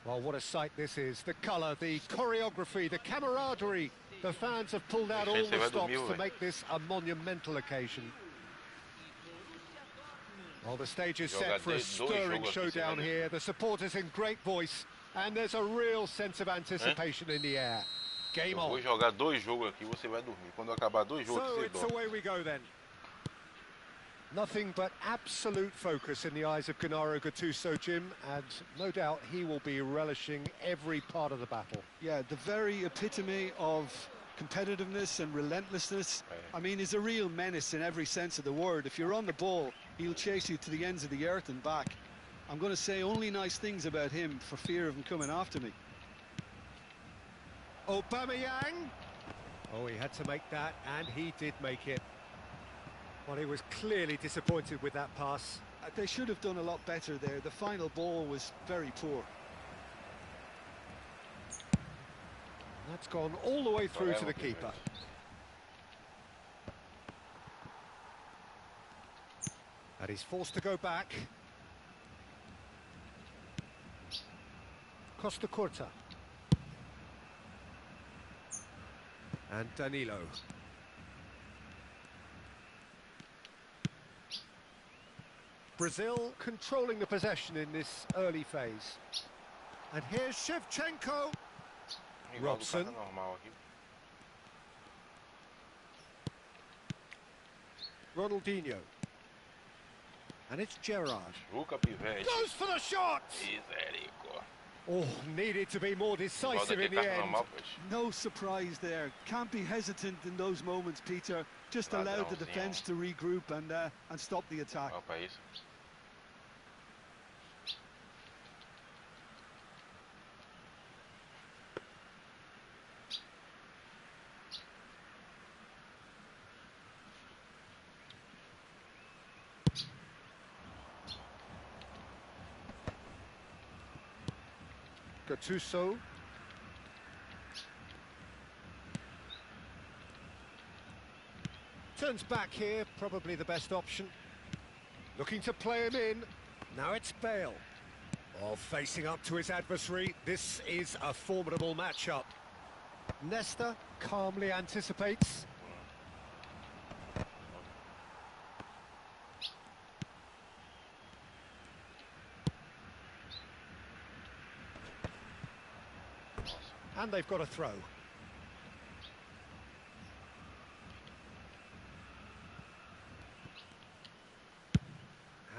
Well, what a sight this is. The colour, the choreography, the camaraderie. The fans have pulled out all the stops to make this a monumental occasion. Well, the stage is set for a stirring showdown here. The supporters in great voice, and there's a real sense of anticipation in the air. Game on. Vou jogar 2 jogos aqui, você vai dormir. Quando acabar 2 jogos, So você it's dorme. away we go then. Nothing but absolute focus in the eyes of Gennaro Gattuso, Jim, and no doubt he will be relishing every part of the battle. Yeah, the very epitome of competitiveness and relentlessness. I mean, he's a real menace in every sense of the word. If you're on the ball, he'll chase you to the ends of the earth and back. I'm going to say only nice things about him for fear of him coming after me. Aubameyang. Oh, he had to make that, and he did make it. Well, he was clearly disappointed with that pass. They should have done a lot better there. The final ball was very poor. That's gone all the way through to the keeper. And he's forced to go back. Costa Curta. And Danilo. Brazil controlling the possession in this early phase. And here's Shevchenko. Robson. Ronaldinho. And it's Gerrard. Goes for the shot! Oh, needed to be more decisive in the end. No surprise there. Can't be hesitant in those moments, Peter. Just allow the defence to regroup and stop the attack. Gattuso. Turns back here, probably the best option. Looking to play him in. Now it's Bale. Oh, facing up to his adversary. This is a formidable matchup. Nesta calmly anticipates. And they've got a throw.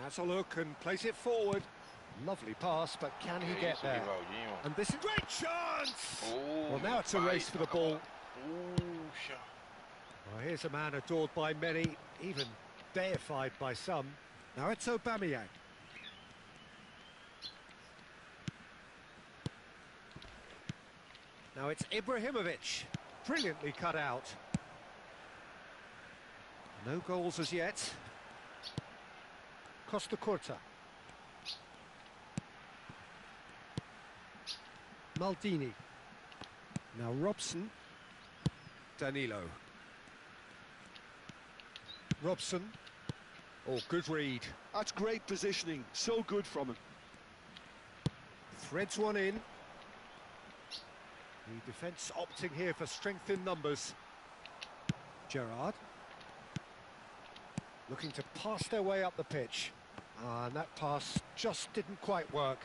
Has a look and plays it forward. Lovely pass, but can he get there? And this is a great chance! Well, now it's a race for the ball. Well, here's a man adored by many, even deified by some. Now it's Aubameyang. Now it's Ibrahimovic, brilliantly cut out. No goals as yet. Costa Curta. Maldini. Now Robson. Danilo. Robson. Oh, good read. That's great positioning, so good from him. Threads one in. The defence opting here for strength in numbers. Gerrard. Looking to pass their way up the pitch. And that pass just didn't quite work.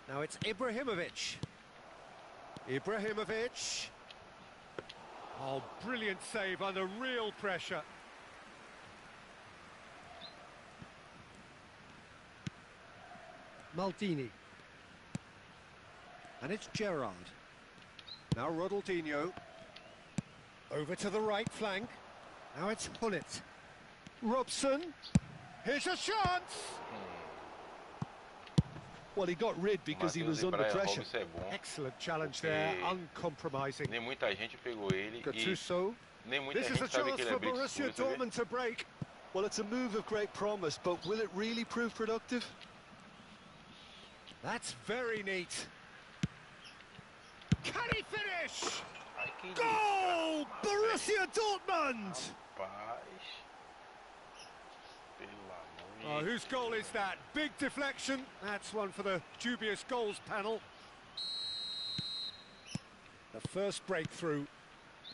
Now it's Ibrahimovic. Ibrahimovic. Oh, brilliant save under real pressure. Maldini. And it's Gerrard. Now Ronaldinho. Over to the right flank. Now it's Hullet. Robson. Here's a chance! Well, he got rid because he was under pressure. Excellent challenge there, uncompromising. Gattuso. This is a chance for Borussia Dortmund to break. Well, it's a move of great promise, but will it really prove productive? That's very neat. Can he finish? Goal! Borussia Dortmund! Oh, whose goal is that? Big deflection. That's one for the dubious goals panel. The first breakthrough.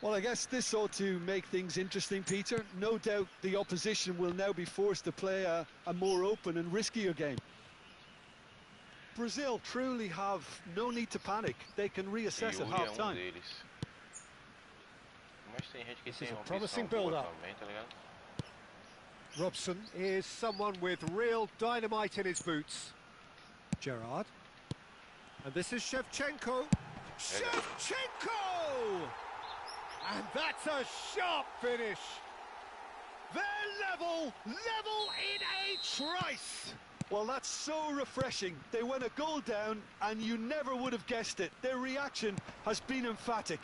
Well, I guess this ought to make things interesting, Peter. No doubt the opposition will now be forced to play a more open and riskier game. Brazil truly have no need to panic. They can reassess at half-time. This is a promising build-up. Robson is someone with real dynamite in his boots. Gerrard. And this is Shevchenko. Shevchenko! And that's a sharp finish. They're level in a trice. Well, that's so refreshing. They went a goal down and you never would have guessed it. Their reaction has been emphatic.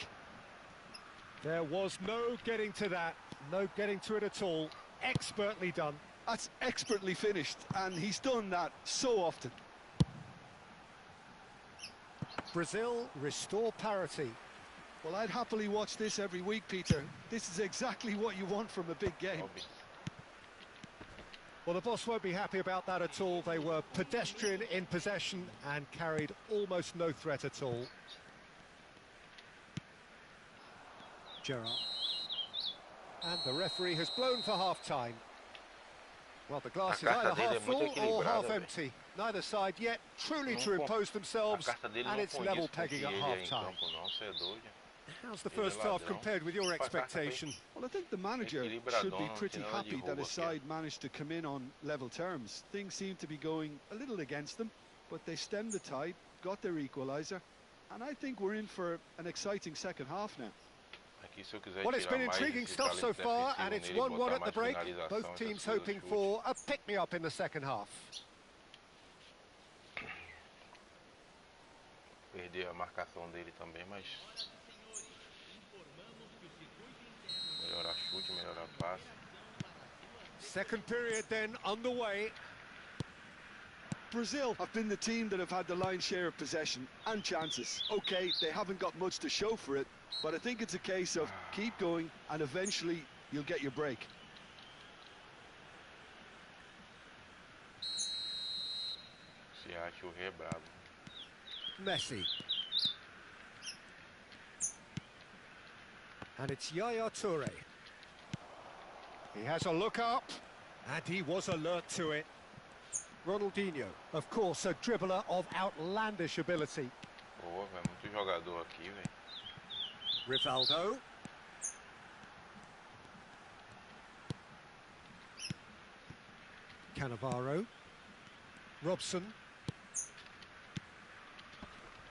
There was no getting to that, no getting to it at all. Expertly done. That's expertly finished, and he's done that so often. Brazil restore parity. Well, I'd happily watch this every week, Peter. This is exactly what you want from a big game. Well, the boss won't be happy about that at all. They were pedestrian in possession and carried almost no threat at all. Gerrard. And the referee has blown for half-time. Well, the glass is either half full or half empty. Neither side yet truly to impose themselves, and it's level pegging at half-time. How's the first half compared with your expectation? Well, I think the manager should be pretty happy that his side managed to come in on level terms. Things seem to be going a little against them, but they stemmed the tide, got their equaliser, and I think we're in for an exciting second half now. Well, it's been intriguing stuff so far, and it's 1-1 at the break. Both teams hoping for a pick-me-up in the second half. Perder a marcação dele também, mas melhorar chute, melhorar passe. Second period then underway. Brazil have been the team that have had the lion's share of possession and chances. Okay, they haven't got much to show for it, but I think it's a case of keep going and eventually you'll get your break. Se acha o rei bravo. Messi. And it's Yaya Toure. He has a look up, and he was alert to it. Ronaldinho, of course, a dribbler of outlandish ability. Pô, é muito jogador aqui, velho. Rivaldo. Cannavaro. Robson.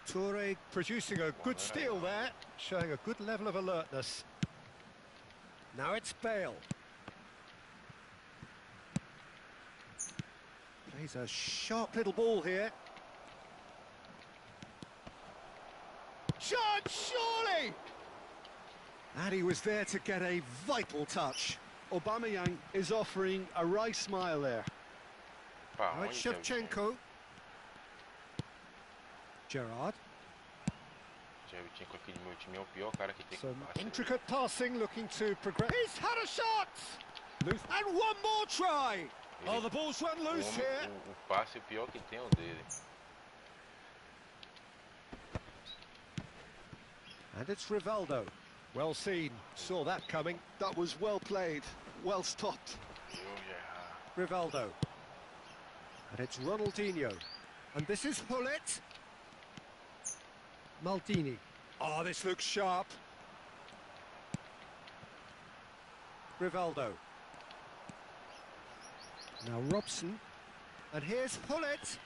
Toure producing a good steal there, showing a good level of alertness. Now it's Bale. Plays a sharp little ball here. Chance, surely! And he was there to get a vital touch. Aubameyang is offering a wry smile there. Now it's Shevchenko. Gerrard. Shevchenko aqui do meu time é o pior cara que tem que Some passar. intricate passing, looking to progress. He's had a shot! And one more try! Oh, the ball's run loose here. O passe pior que tem é o dele. And it's Rivaldo. Well seen, saw that coming. That was well played, well stopped. Rivaldo. And it's Ronaldinho. And this is Hullet. Maldini. Oh, this looks sharp. Rivaldo. Now Robson. And here's Hullet.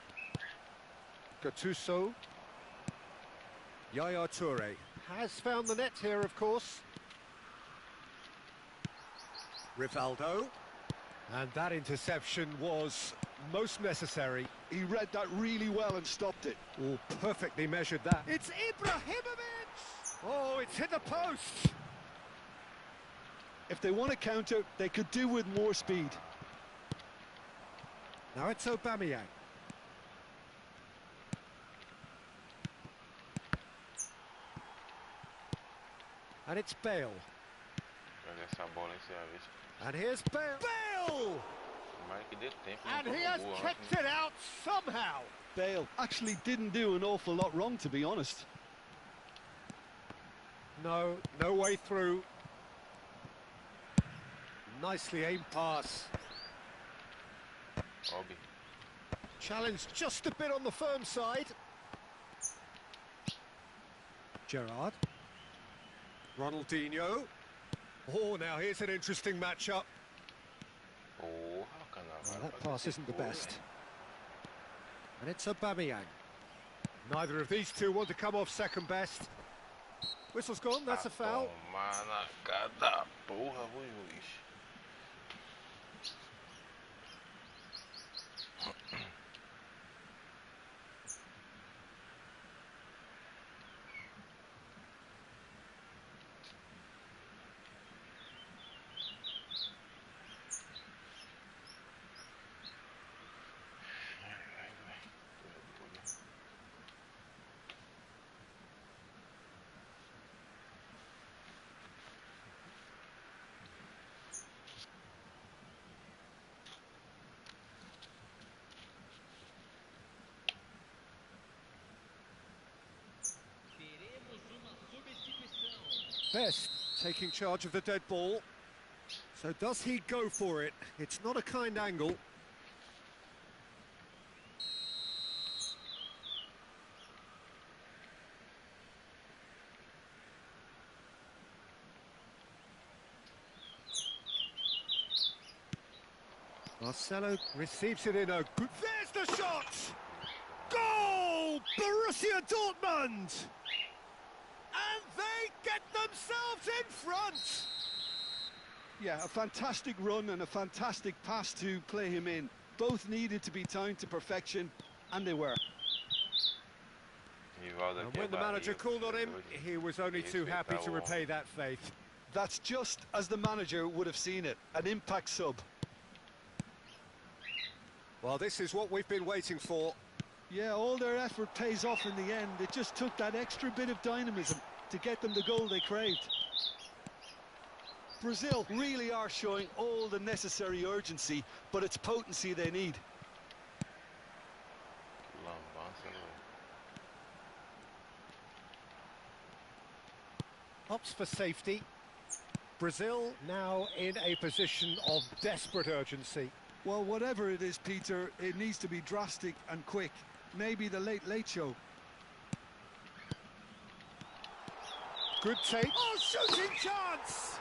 Gattuso. Yaya Toure has found the net here, of course. Rivaldo. And that interception was most necessary. He read that really well and stopped it. Oh, perfectly measured that. It's Ibrahimovic! Oh, it's hit the post! If they want to counter, they could do with more speed. Now it's Aubameyang. And it's Bale. And here's Bale! Bale! And he has kept it out somehow. Bale actually didn't do an awful lot wrong, to be honest. No way through. Nicely aimed pass. Challenge just a bit on the firm side. Gerrard. Ronaldinho. Oh, now here's an interesting matchup. Well, that pass isn't the best. And it's Aubameyang. Neither of these two want to come off second best. Whistle's gone, that's a foul. Best taking charge of the dead ball. So does he go for it? It's not a kind angle. Marcelo receives it in a good... There's the shot! Goal! Borussia Dortmund! And they get themselves in front! Yeah, a fantastic run and a fantastic pass to play him in. Both needed to be timed to perfection, and they were. And when the manager called on him, he was only too happy to repay that faith. That's just as the manager would have seen it, an impact sub. Well, this is what we've been waiting for. Yeah, all their effort pays off in the end. It just took that extra bit of dynamism to get them the goal they craved. Brazil really are showing all the necessary urgency, but it's potency they need. Opts for safety. Brazil now in a position of desperate urgency. Well, whatever it is, Peter, it needs to be drastic and quick. Maybe the late show. Good take. Oh, shooting chance!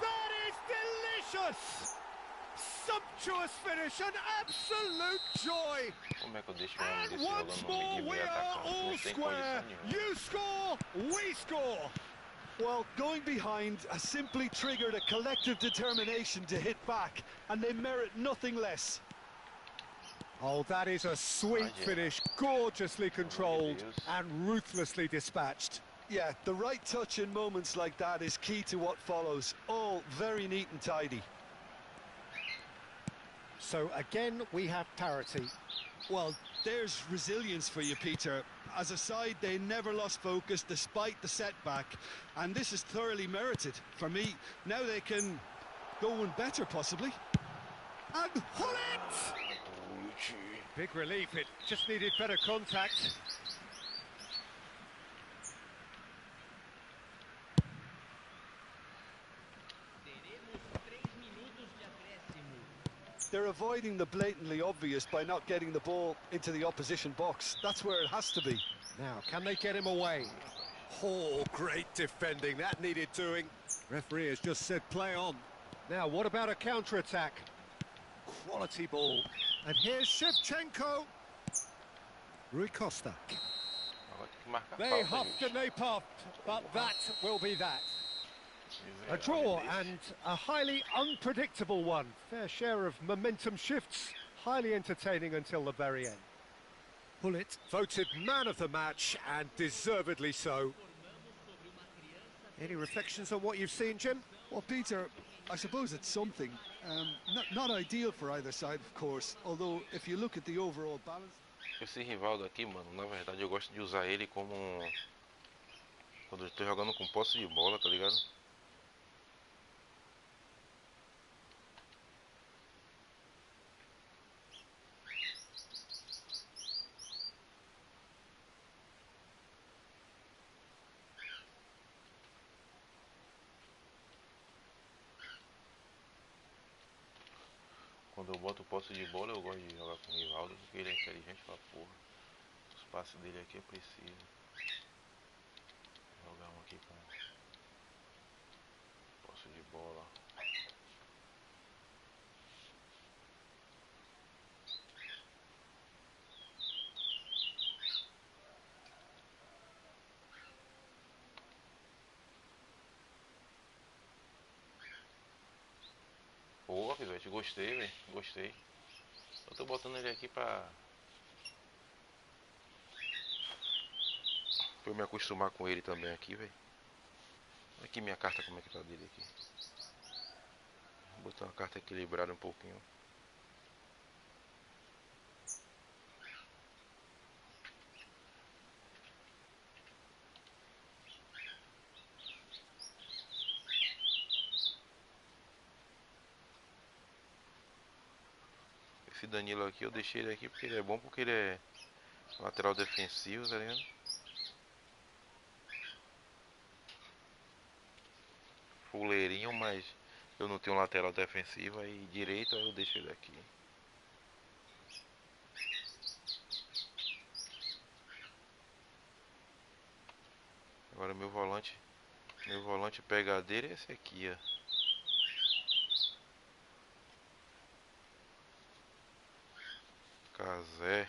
That is delicious! Sumptuous finish, an absolute joy! And once more, we are all square. You score, we score! Well, going behind has simply triggered a collective determination to hit back, and they merit nothing less. Oh, that is a sweet finish, gorgeously controlled and ruthlessly dispatched. Yeah, the right touch in moments like that is key to what follows. All very neat and tidy. So again, we have parity. Well, there's resilience for you, Peter. As a side, they never lost focus despite the setback, and this is thoroughly merited. For me, now they can go one better, possibly. And pull it! Big relief, it just needed better contact. They're avoiding the blatantly obvious by not getting the ball into the opposition box. That's where it has to be. Now, can they get him away? Oh, great defending. That needed doing. Referee has just said play on. Now, what about a counter-attack? Quality ball. And here's Shevchenko. Rui Costa. They huffed and they puffed, but that will be that. A draw and a highly unpredictable one. Fair share of momentum shifts, highly entertaining until the very end. Pullet voted man of the match, and deservedly so. Any reflections on what you've seen, Jim? Well, Peter, I suppose it's something. Not ideal for either side, of course, although if you look at the overall balance... Esse Rivaldo aqui, mano, na verdade eu gosto de usar ele como... quando eu tô jogando com posse de bola, tá ligado? Quando eu boto posse de bola, eu gosto de jogar com o Rivaldo, porque ele é inteligente pra porra. Os passes dele aqui é preciso. Vou jogar um aqui com posse de bola. Boa, pivete, gostei, velho. Gostei. Eu tô botando ele aqui pra eu me acostumar com ele também aqui, velho. Aqui minha carta, como é que tá dele aqui. Vou botar uma carta equilibrada um pouquinho. Esse Danilo aqui, eu deixei ele aqui porque ele é bom, porque ele é lateral defensivo, tá ligado? Fuleirinho, mas eu não tenho lateral defensivo, aí direito, aí eu deixo ele aqui. Agora meu volante pegadeiro é esse aqui, ó. Casé.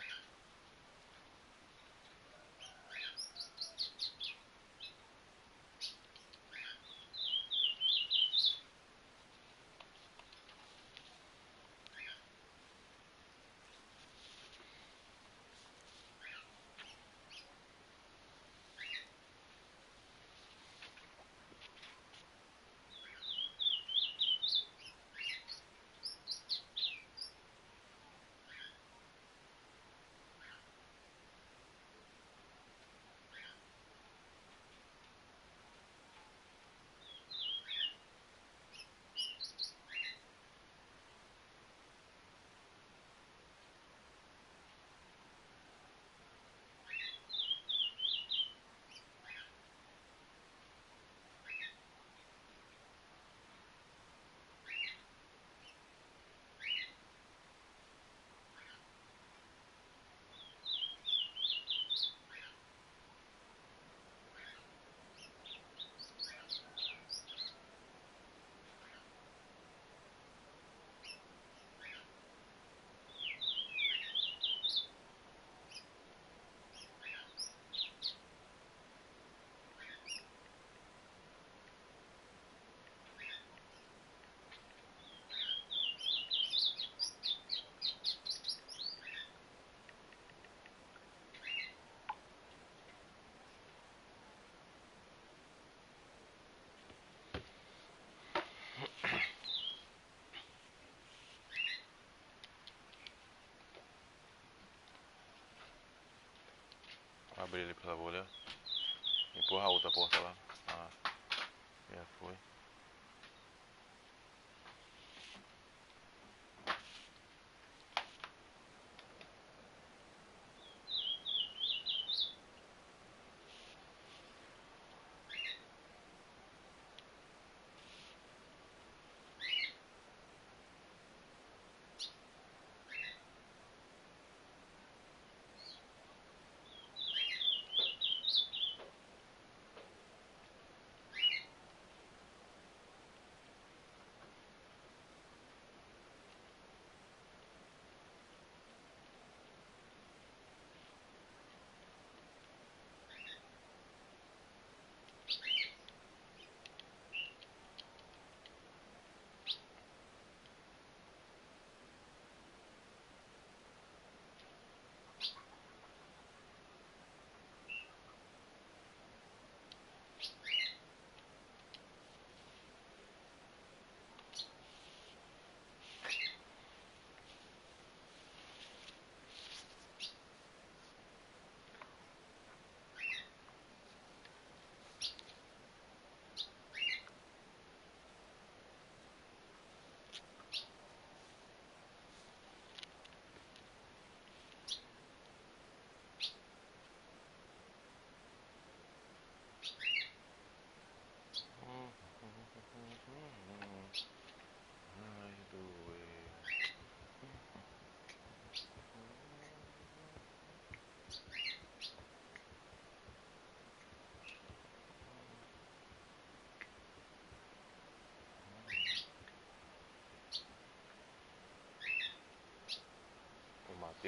Abrir ele pela bolha. Empurra a outra porta lá. Ah, já foi.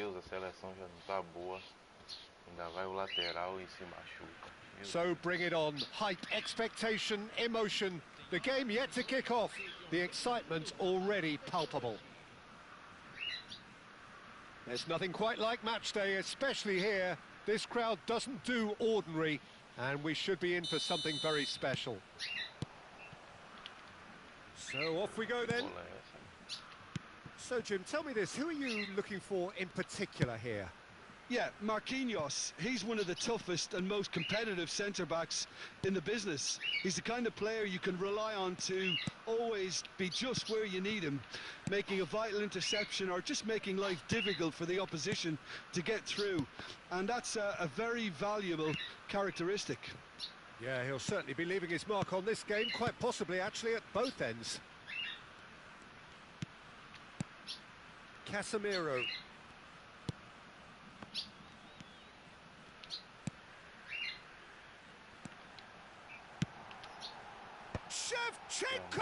Deus, a seleção já não tá boa. Ainda vai o lateral e se machuca. So bring it on. Hype, expectation, emotion. The game yet to kick off. The excitement already palpable. There's nothing quite like match day, especially here. This crowd doesn't do ordinary, and we should be in for something very special. So off we go then. So Jim, tell me this, who are you looking for in particular here? Yeah, Marquinhos, he's one of the toughest and most competitive centre-backs in the business. He's the kind of player you can rely on to always be just where you need him, making a vital interception or just making life difficult for the opposition to get through. And that's a very valuable characteristic. Yeah, he'll certainly be leaving his mark on this game, quite possibly actually at both ends. Casemiro. Shevchenko!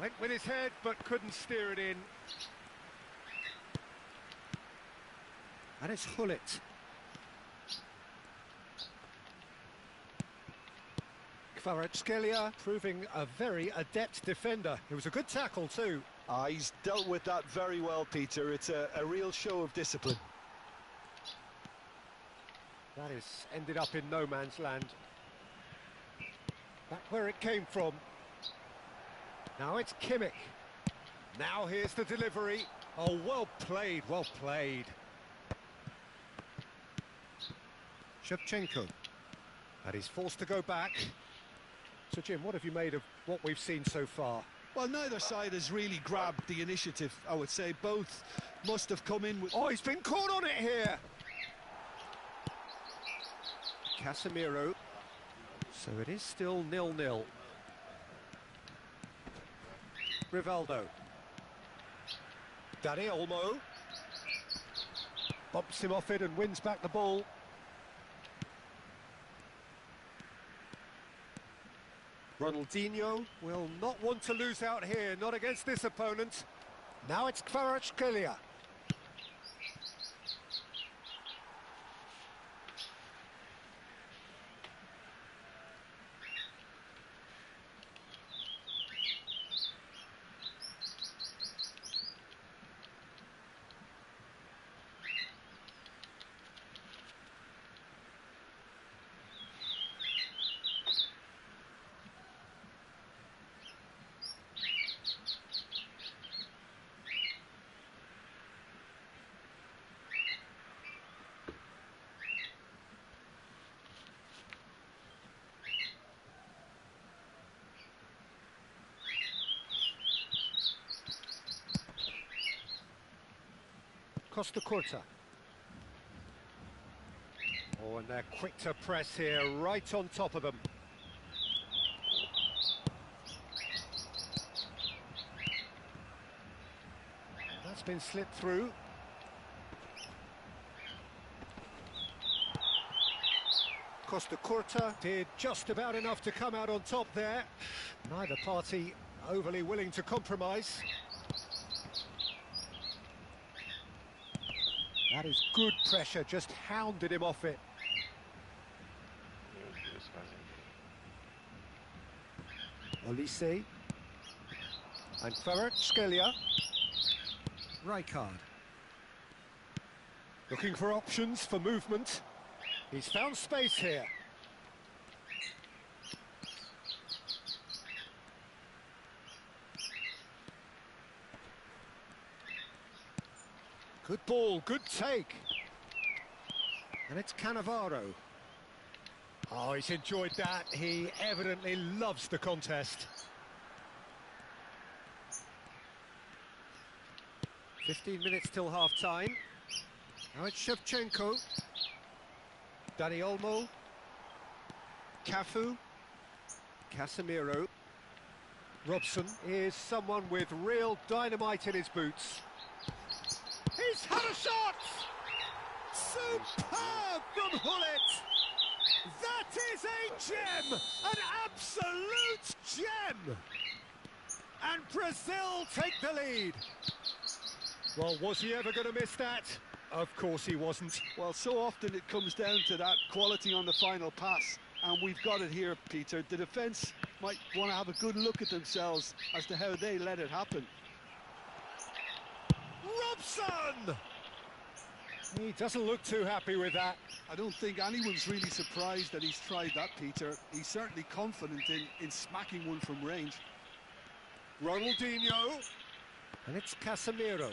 Went with his head, but couldn't steer it in. And it's Hullet. Kvaratskhelia proving a very adept defender. It was a good tackle too. He's dealt with that very well, Peter. It's a real show of discipline. That has ended up in no man's land. Back where it came from. Now it's Kimmich. Now here's the delivery. Oh, well played, well played. Shevchenko. And he's forced to go back. So, Jim, what have you made of what we've seen so far? Well, neither side has really grabbed the initiative, I would say. Both must have come in with... Oh, he's been caught on it here! Casemiro. So it is still 0-0. Rivaldo. Dani Olmo. Bumps him off it and wins back the ball. Ronaldinho will not want to lose out here, not against this opponent. Now it's Kvaratskhelia. Costa Curta. Oh, and they're quick to press here, right on top of them. That's been slipped through. Costa Curta did just about enough to come out on top there. Neither party overly willing to compromise. That is good pressure, just hounded him off it. Olise. And Kvaratskhelia. Rijkaard. Looking for options for movement. He's found space here. Good ball, good take. And it's Cannavaro. Oh, he's enjoyed that. He evidently loves the contest. 15 minutes till half-time. Now it's Shevchenko. Dani Olmo. Cafu. Casemiro. Robson is someone with real dynamite in his boots. He's had a shot! Superb from Hullet! That is a gem! An absolute gem! And Brazil take the lead. Well, was he ever going to miss that? Of course he wasn't. Well, so often it comes down to that quality on the final pass, and we've got it here, Peter. The defence might want to have a good look at themselves as to how they let it happen. Robson! He doesn't look too happy with that. I don't think anyone's really surprised that he's tried that, Peter. He's certainly confident in smacking one from range. Ronaldinho. And it's Casemiro.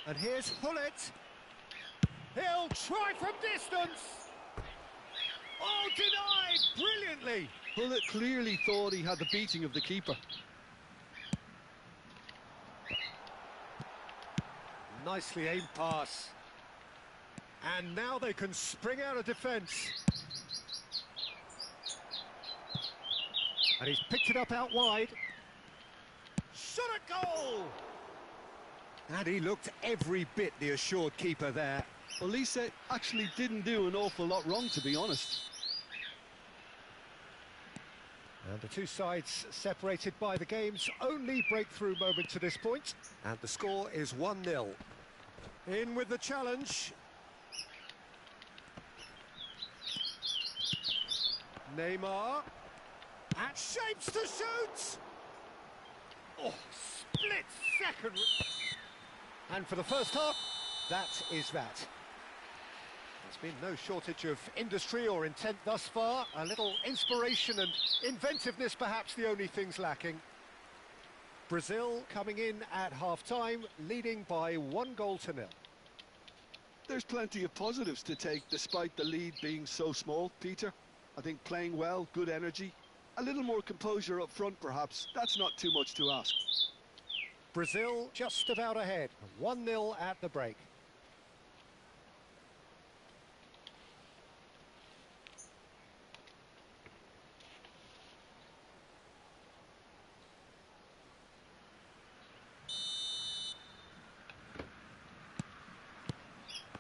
And here's Hullet. He'll try from distance. Oh, denied brilliantly. Hullet clearly thought he had the beating of the keeper. Nicely aimed pass. And now they can spring out of defence. And he's picked it up out wide. Shot a goal! And he looked every bit the assured keeper there. Well, Lisa actually didn't do an awful lot wrong, to be honest. And the two sides separated by the game's only breakthrough moment to this point. And the score is 1-0. In with the challenge. Neymar. And shapes to shoot! Oh, split second. And for the first half, that is that. There's been no shortage of industry or intent thus far. A little inspiration and inventiveness, perhaps the only things lacking. Brazil coming in at half-time, leading by 1-0. There's plenty of positives to take, despite the lead being so small, Peter. I think playing well, good energy. A little more composure up front, perhaps. That's not too much to ask. Brazil just about ahead, 1-0 at the break.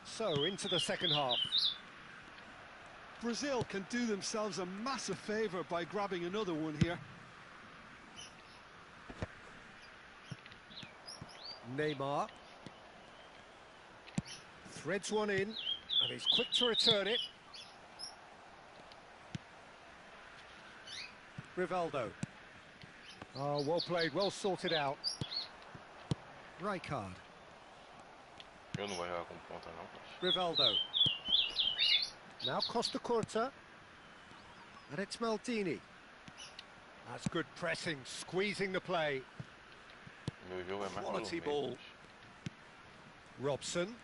So, into the second half. Brazil can do themselves a massive favour by grabbing another one here. Neymar. Threads one in, and he's quick to return it. Rivaldo. Oh, well played, well sorted out. Rijkaard. Eu não vou jogar com ponta não, mas... Rivaldo. Now Costa Curta. And it's Maldini. That's good pressing, squeezing the play. Meu jogo é mais Quality no ball. meio. Robson.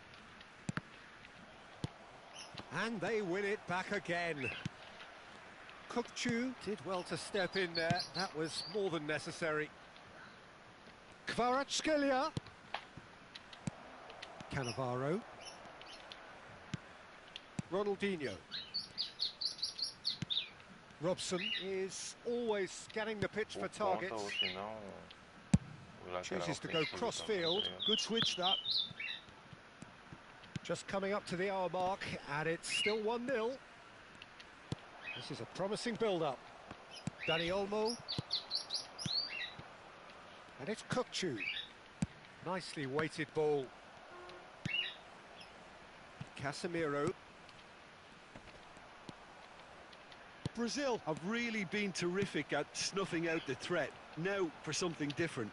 And they win it back again. Kukçu did well to step in there. That was more than necessary. Kvaratskhelia. Cannavaro. Ronaldinho. Robson is always scanning the pitch for Ou ponta, targets. ou senão, o lateral Chooses to go ofensivo cross-field. também. Good switch, that. Just coming up to the hour mark, and it's still 1-0. This is a promising build-up. Dani Olmo. And it's Kukçu. Nicely weighted ball. Casemiro. Brazil have really been terrific at snuffing out the threat. Now for something different.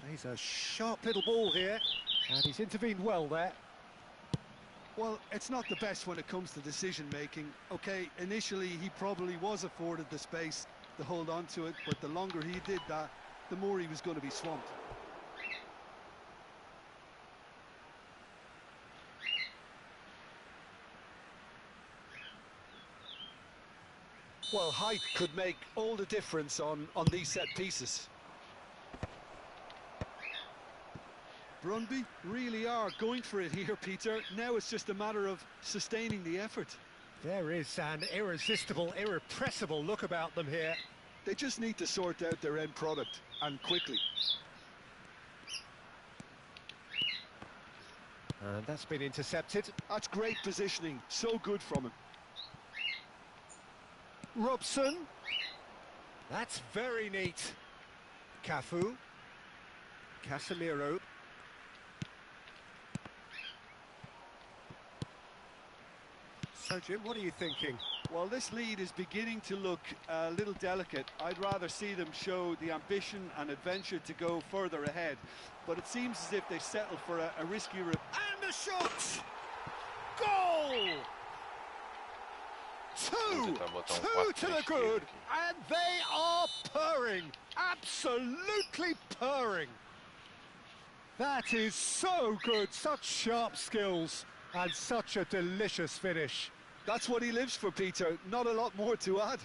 Plays a sharp little ball here, and he's intervened well there. Well, it's not the best when it comes to decision-making. OK, initially he probably was afforded the space to hold on to it, but the longer he did that, the more he was going to be swamped. Well, height could make all the difference on these set pieces. Brøndby really are going for it here, Peter. Now it's just a matter of sustaining the effort. There is an irresistible, irrepressible look about them here. They just need to sort out their end product, and quickly. And that's been intercepted. That's great positioning, so good from him. Robson. That's very neat. Cafu. Casemiro. So, Jim, what are you thinking? Well, this lead is beginning to look a little delicate. I'd rather see them show the ambition and adventure to go further ahead. But it seems as if they settle for a risky... And a shot! Goal! Two to the good, and they are purring, absolutely purring. That is so good, such sharp skills, and such a delicious finish. That's what he lives for, Peter. Not a lot more to add.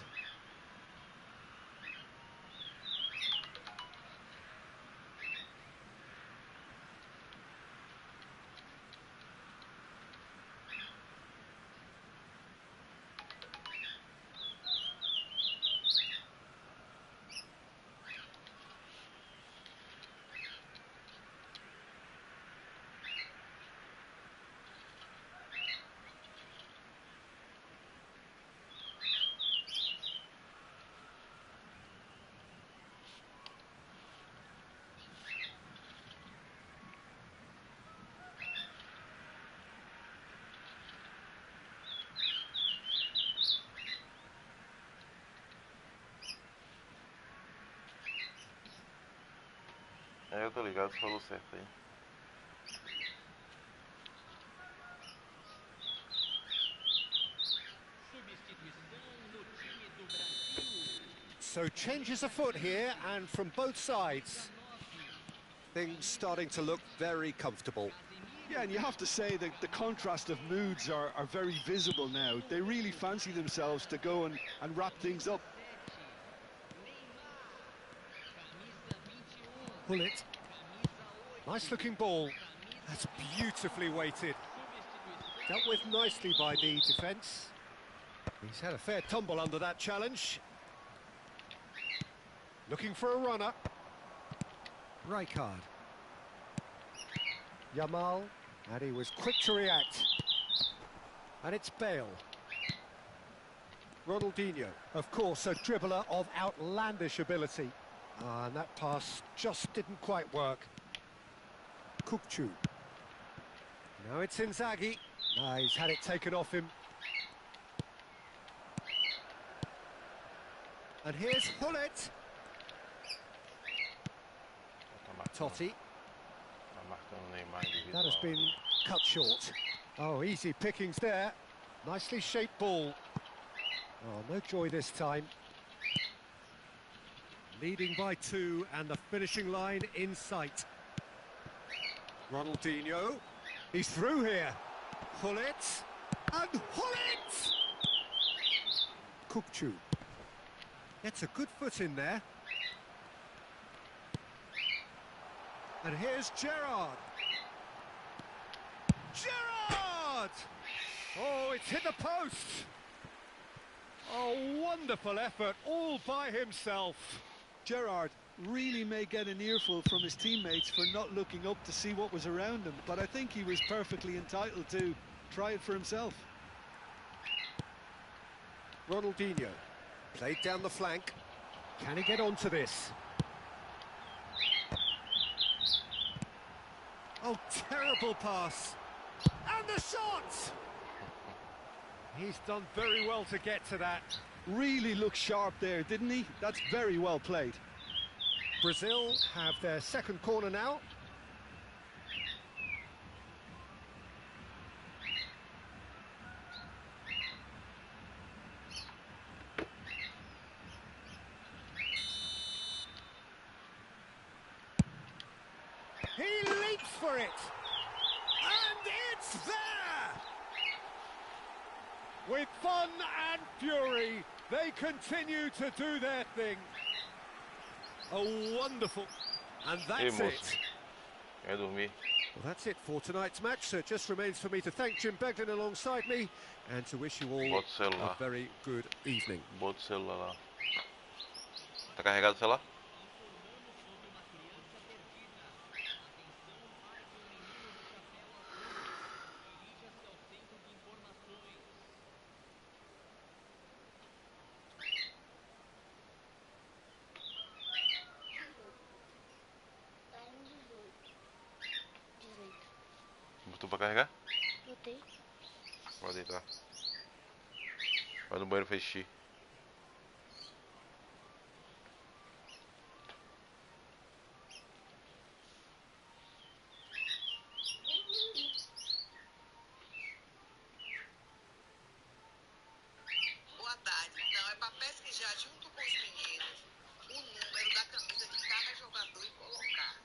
É, eu tô ligado, você falou certo aí. So changes afoot here, and from both sides, things starting to look very comfortable. Yeah, and you have to say that the contrast of moods are very visible now. They really fancy themselves to go and wrap things up. Pull it. Nice looking ball. That's beautifully weighted. Dealt with nicely by the defence. He's had a fair tumble under that challenge. Looking for a runner. Rijkaard. Yamal. And he was quick to react. And it's Bale. Ronaldinho. Of course, a dribbler of outlandish ability. And that pass just didn't quite work. Kukçu. Now it's Inzaghi. He's had it taken off him. And here's Hullet. Totti. That has been cut short. Oh, easy pickings there. Nicely shaped ball. Oh, no joy this time. Leading by 2 and the finishing line in sight. Ronaldinho. He's through here. Hullet. And Hullet! Kukçu. Gets a good foot in there. And here's Gerrard. Gerrard! Oh, it's hit the post. Oh, wonderful effort, all by himself. Gerrard really may get an earful from his teammates for not looking up to see what was around him, but I think he was perfectly entitled to try it for himself. Ronaldinho played down the flank. Can he get onto this? Oh, terrible pass. And the shot! He's done very well to get to that. Really looked sharp there, didn't he? That's very well played. Brazil have their second corner now. He leaps for it. And it's there! With fun and fury, they continue to do their thing. Oh, wonderful. And that's it. Well, that's it for tonight's match. So it just remains for me to thank Jim Beglin alongside me and to wish you all a very good evening. Bota o celular lá. Tá carregado o celular? Botou pra carregar? Botei. Pode deitar. Vai no banheiro fez xixi. Boa tarde. Não, é para pesquisar junto com os meninos o número da camisa de cada jogador e colocar.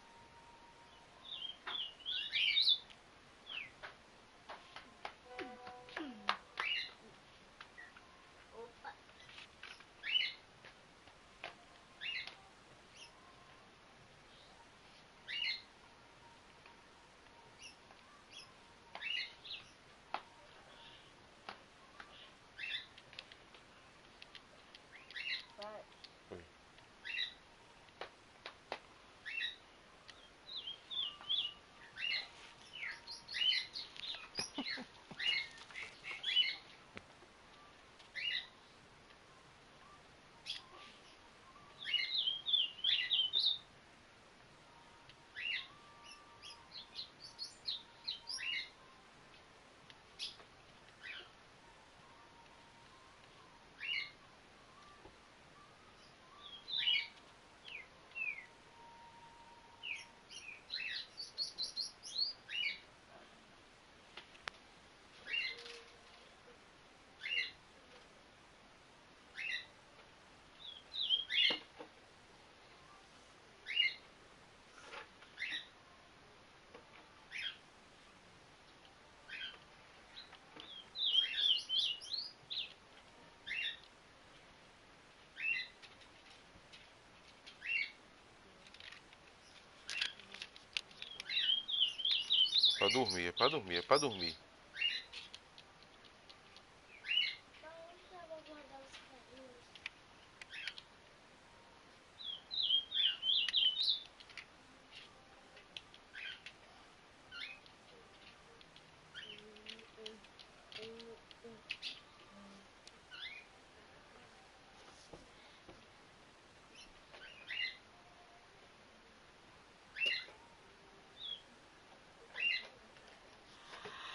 Pra dormir, é pra dormir, é pra dormir.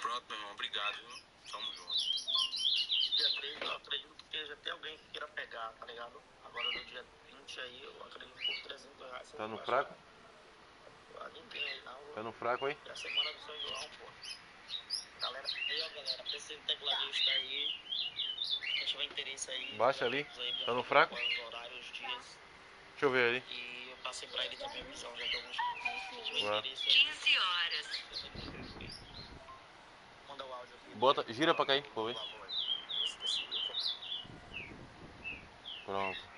Pronto, meu irmão, obrigado, viu? Tamo junto. Dia 3 eu acredito que já tem alguém que queira pegar, tá ligado? Agora no dia 20 aí eu acredito que por R$300 Tá no fraco? Ninguém aí não. Tá no fraco aí? É a semana do São João, pô. Galera, aí ó, galera, precisa de tecladista aí. Quem tiver interesse aí. Baixa ali. Aí, Tá no fraco? Os horários, os dias. Deixa eu ver ali. E eu passei pra ele também a visão, já deu uns. Quem tiver Ué. interesse aí. 15 horas. Manda o áudio aqui. Bota, gira pra cá aí, por ver. Esse decidiu. Pronto.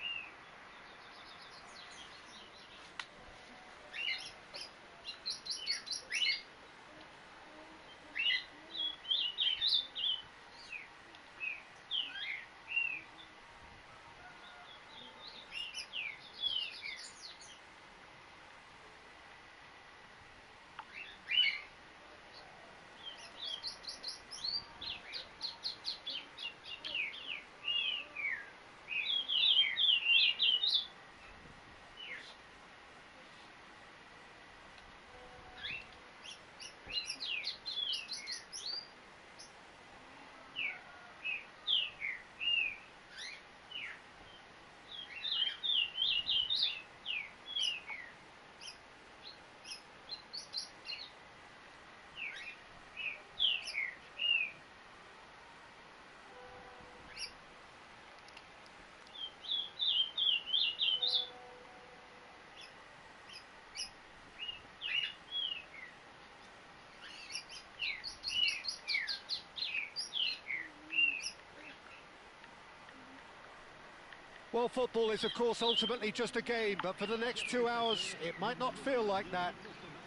Well, football is, of course, ultimately just a game, but for the next 2 hours, it might not feel like that.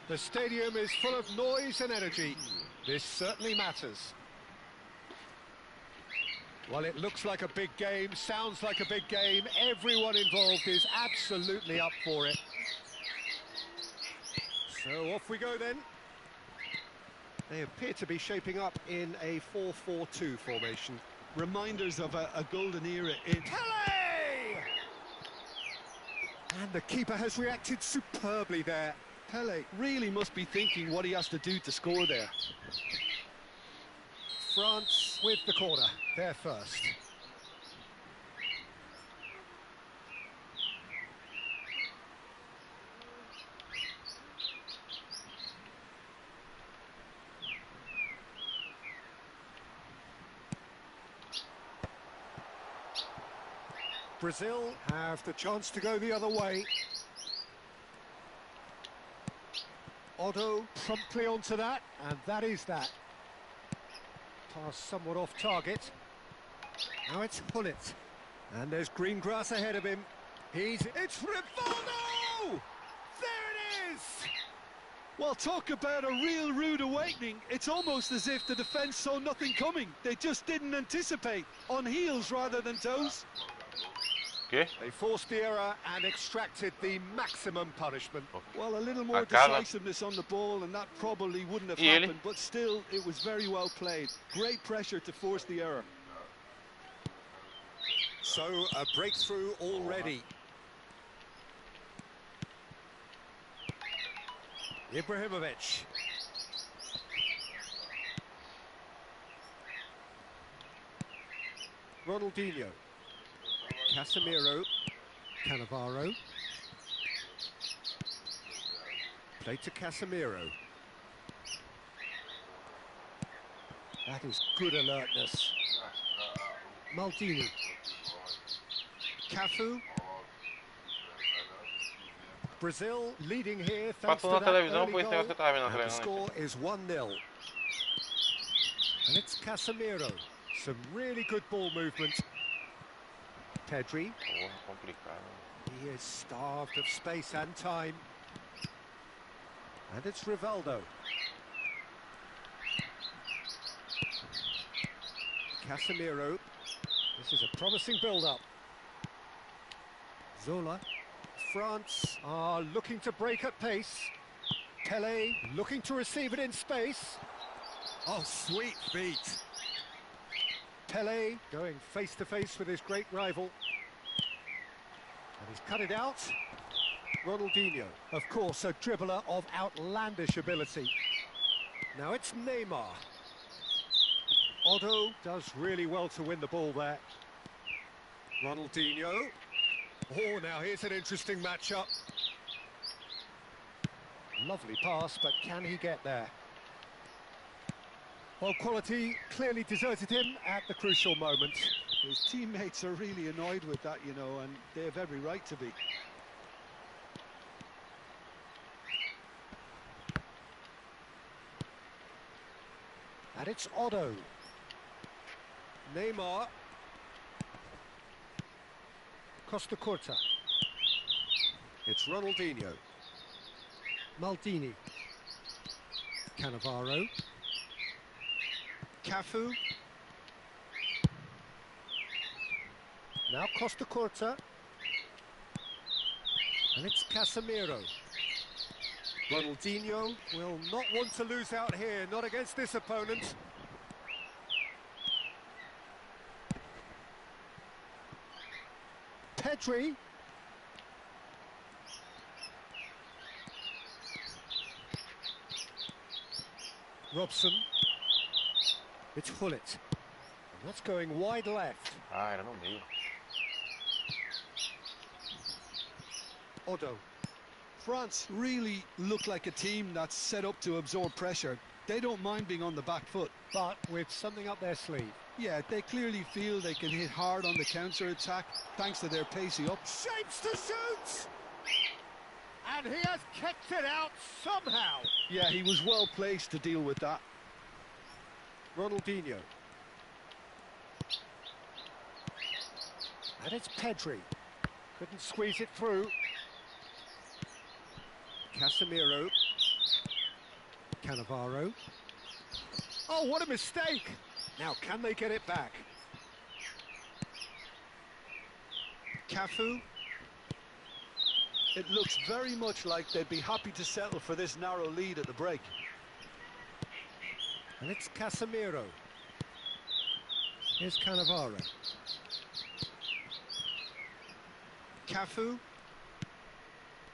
The stadium is full of noise and energy. This certainly matters. Well, it looks like a big game, sounds like a big game. Everyone involved is absolutely up for it. So off we go then. They appear to be shaping up in a 4-4-2 formation. Reminders of a golden era in... Pele! And the keeper has reacted superbly there. Pele really must be thinking what he has to do to score there. France with the corner, they're first. Brazil have the chance to go the other way. Otto promptly onto that, and that is that. Pass somewhat off target. Now it's Hullet. And there's green grass ahead of him. It's Rivaldo! There it is! Well, talk about a real rude awakening. It's almost as if the defence saw nothing coming. They just didn't anticipate. On heels rather than toes. Okay. They forced the error and extracted the maximum punishment. Well, a little more Acaba. decisiveness on the ball, and that probably wouldn't have E ele? happened, but still, it was very well played. Great pressure to force the error. So, a breakthrough already. Ibrahimovic. Ronaldinho. Casemiro. Cannavaro. Play to Casemiro. That is good alertness. Maldini. Cafu. Brazil leading here thanks Passou to na that televisão, early foi esse goal. negócio que eu tava vendo na And the televisão. score is 1-0. And it's Casemiro. Some really good ball movement. Pedri. Porra, complicado. He is starved of space and time. And it's Rivaldo. Casemiro. This is a promising build-up. Zola. France are looking to break at pace. Pele looking to receive it in space. Oh, sweet feet. Pele going face-to-face with his great rival. And he's cut it out. Ronaldinho, of course, a dribbler of outlandish ability. Now it's Neymar. Otto does really well to win the ball there. Ronaldinho. Oh, now here's an interesting matchup. Lovely pass, but can he get there? Well, quality clearly deserted him at the crucial moment. His teammates are really annoyed with that, you know, and they have every right to be. And it's Otto. Neymar. Costa Curta. It's Ronaldinho. Maldini. Cannavaro. Cafu. Now Costa Curta. And it's Casemiro. Ronaldinho will not want to lose out here, not against this opponent. Pedri. Robson. It's Hullet. And that's going wide left. Ah, era no meio. Otto. France really look like a team that's set up to absorb pressure. They don't mind being on the back foot. But with something up their sleeve. Yeah, they clearly feel they can hit hard on the counter-attack thanks to their pacey up. Shapes to shoot! And he has kicked it out somehow. Yeah, he was well placed to deal with that. Ronaldinho. And it's Pedri. Couldn't squeeze it through. Casemiro. Cannavaro. Oh, what a mistake! Now, can they get it back? Cafu. It looks very much like they'd be happy to settle for this narrow lead at the break. And it's Casemiro. Here's Cannavaro. Cafu.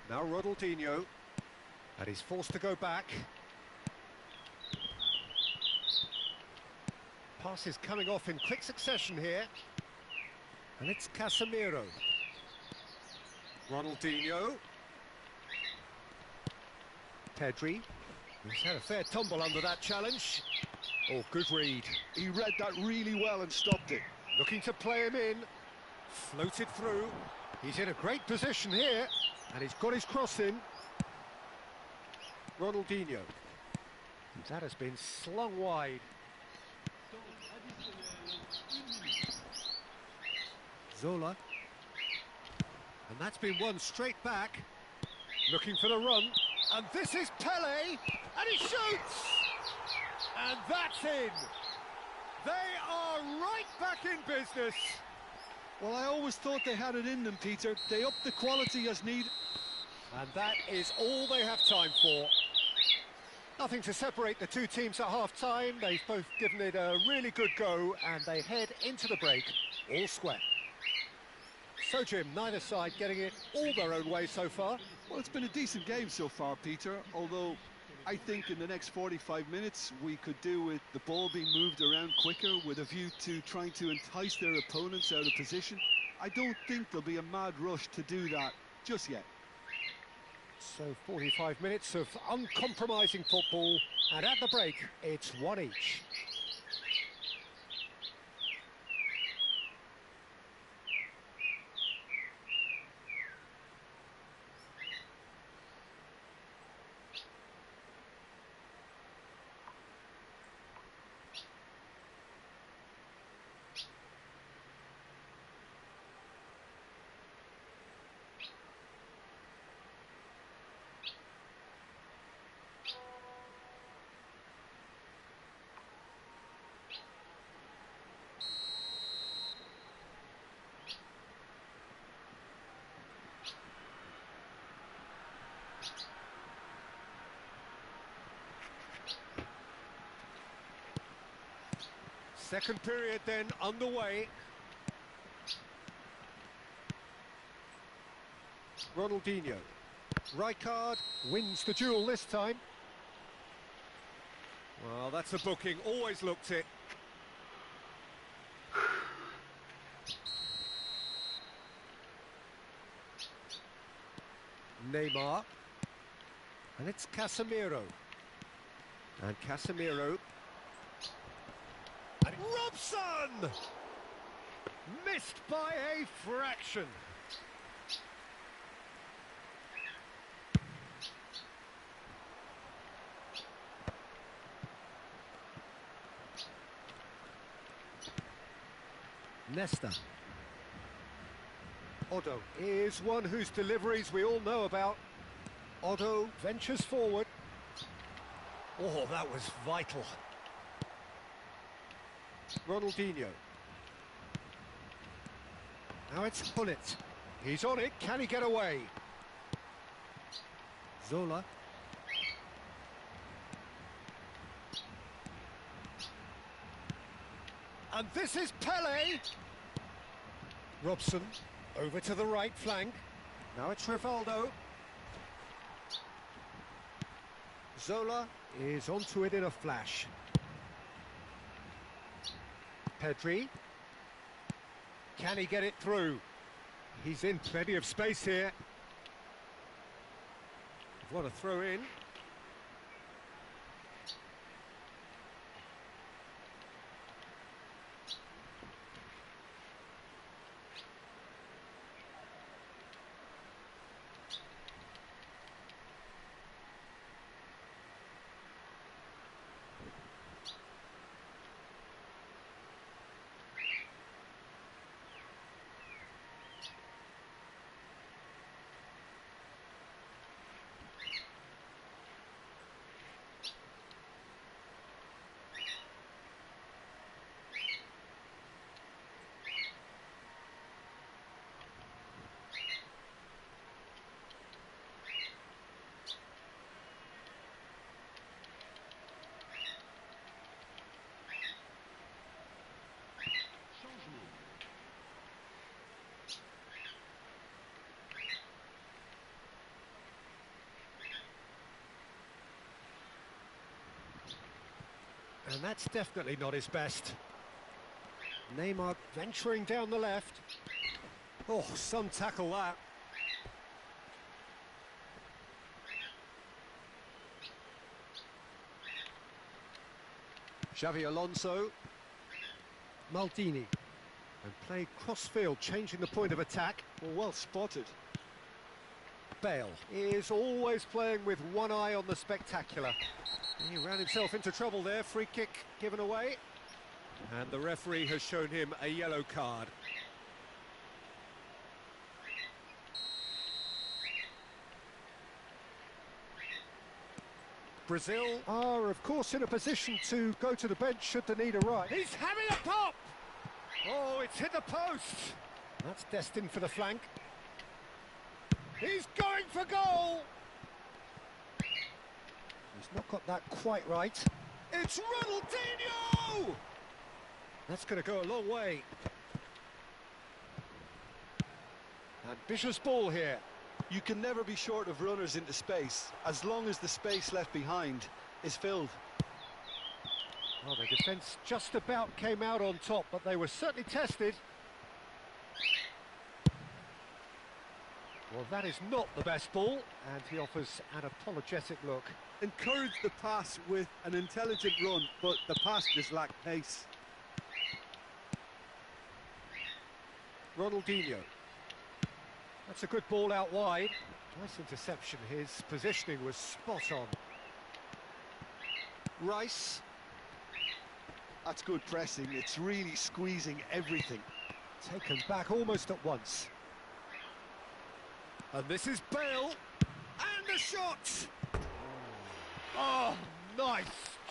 Now Ronaldinho. And he's forced to go back. Passes coming off in quick succession here. And it's Casemiro. Ronaldinho. Pedri. He's had a fair tumble under that challenge. Oh, good read. He read that really well and stopped it. Looking to play him in. Floated through. He's in a great position here, and he's got his cross in. Ronaldinho. That has been slung wide. Zola. And that's been won straight back. Looking for the run. And this is Pele. And he shoots! And that's in. They are right back in business. Well, I always thought they had it in them, Peter. They upped the quality as needed. And that is all they have time for. Nothing to separate the two teams at half-time. They've both given it a really good go, and they head into the break all square. So, Jim, neither side getting it all their own way so far. Well, it's been a decent game so far, Peter, although I think in the next 45 minutes we could do with the ball being moved around quicker with a view to trying to entice their opponents out of position. I don't think there'll be a mad rush to do that just yet. So 45 minutes of uncompromising football, and at the break, it's one each. Second period then underway. Ronaldinho. Rijkaard wins the duel this time. Well, that's a booking, always looked it. Neymar. And it's Casemiro. And Casemiro. And Robson! Missed by a fraction. Nesta. Otto is one whose deliveries we all know about. Otto ventures forward. Oh, that was vital. Ronaldinho. Now it's Gullit. He's on it. Can he get away? Zola. And this is Pele. Robson over to the right flank. Now it's Rivaldo. Zola is onto it in a flash. Pedri. Can he get it through? He's in plenty of space here. What a throw in. And that's definitely not his best. Neymar venturing down the left. Oh, some tackle that. Xavi Alonso. Maldini. And played cross-field, changing the point of attack. Well spotted. Bale is always playing with one eye on the spectacular. He ran himself into trouble there, free kick given away. And the referee has shown him a yellow card. Brazil are, of course, in a position to go to the bench should the need arise. He's having a pop! Oh, it's hit the post! That's destined for the flank. He's going for goal! He's not got that quite right. It's Ronaldinho! That's going to go a long way. Ambitious ball here. You can never be short of runners into space, as long as the space left behind is filled. Well, the defence just about came out on top, but they were certainly tested. Well, that is not the best ball, and he offers an apologetic look. Encourage the pass with an intelligent run, but the pass just lacked pace. Ronaldinho. That's a good ball out wide. Nice interception. His positioning was spot on. Rice. That's good pressing. It's really squeezing everything. Taken back almost at once. And this is Bale. And the shot! Oh, nice.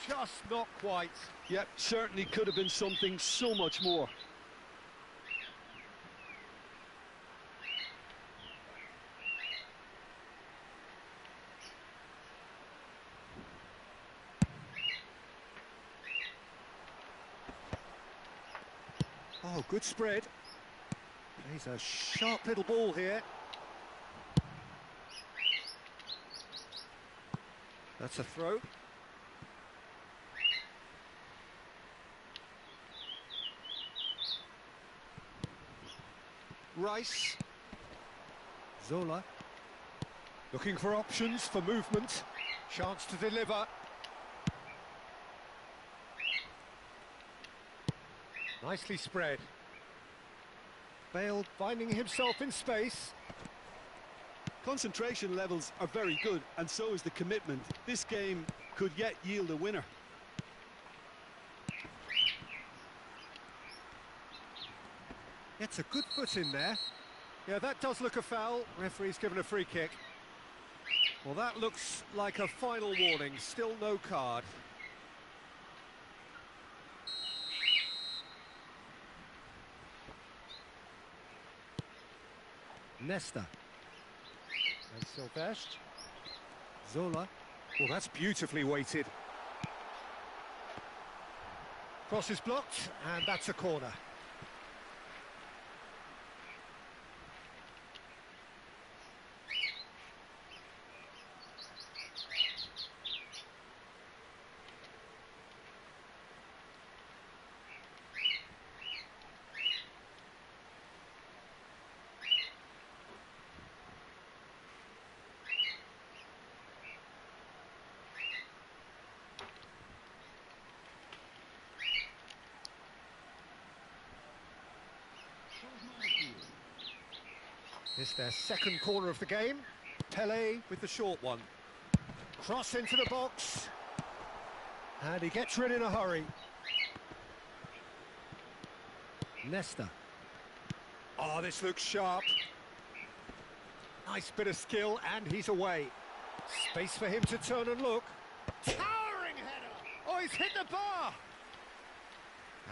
Just not quite. Yep, certainly could have been something so much more. Oh, good spread. He's a sharp little ball here. That's a throw. Rice. Zola. Looking for options for movement. Chance to deliver. Nicely spread. Bale finding himself in space. Concentration levels are very good, and so is the commitment. This game could yet yield a winner. Gets a good foot in there. Yeah, that does look a foul. Referee's given a free kick. Well, that looks like a final warning. Still no card. Nesta. And Silvestre. Zola. Well, that's beautifully weighted. Cross is blocked, and that's a corner. It's their second corner of the game. Pele with the short one. Cross into the box. And he gets rid in a hurry. Nesta. Oh, this looks sharp. Nice bit of skill, and he's away. Space for him to turn and look. Towering header! Oh, he's hit the bar!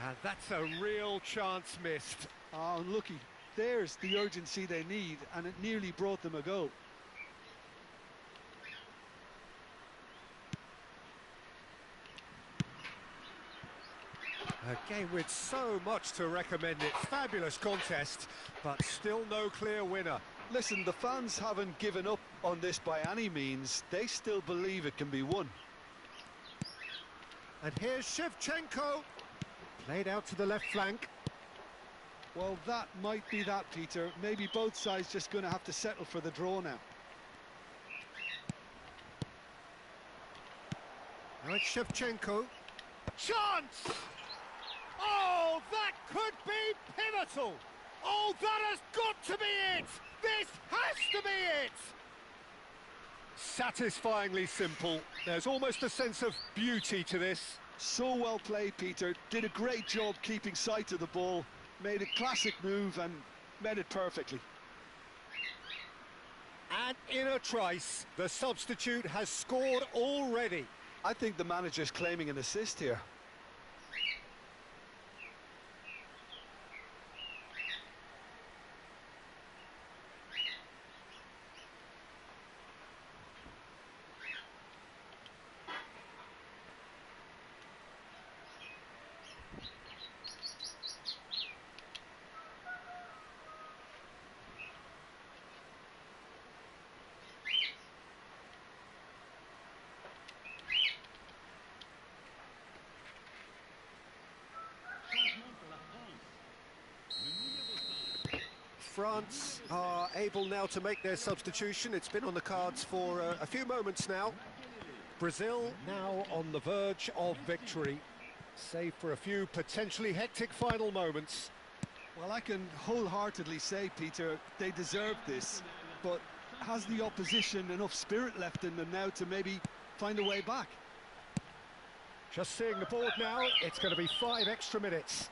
And that's a real chance missed. Oh, unlucky. There's the urgency they need, and it nearly brought them a goal. A game with so much to recommend it. Fabulous contest, but still no clear winner. Listen, the fans haven't given up on this by any means. They still believe it can be won. And here's Shevchenko. Played out to the left flank. Well, that might be that, Peter. Maybe both sides just going to have to settle for the draw now. Now it's Shevchenko. Chance! Oh, that could be pivotal. Oh, that has got to be it! This has to be it! Satisfyingly simple. There's almost a sense of beauty to this. So well played, Peter. Did a great job keeping sight of the ball. Made a classic move and met it perfectly. And in a trice, the substitute has scored already. I think the manager's claiming an assist here. France are able now to make their substitution. It's been on the cards for a few moments now. Brazil now on the verge of victory, save for a few potentially hectic final moments. Well, I can wholeheartedly say, Peter, they deserve this, but has the opposition enough spirit left in them now to maybe find a way back? Just seeing the board now, it's going to be 5 extra minutes.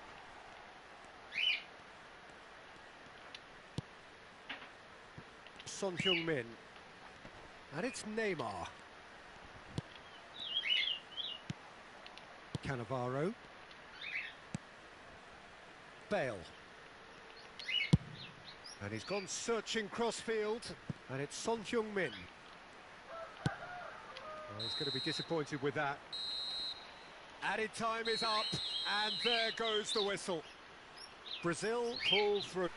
Son Heung-min, and it's Neymar. Cannavaro. Bale. And he's gone searching crossfield, and it's Son Heung-min. Well, he's going to be disappointed with that. Added time is up, and there goes the whistle. Brazil pull through.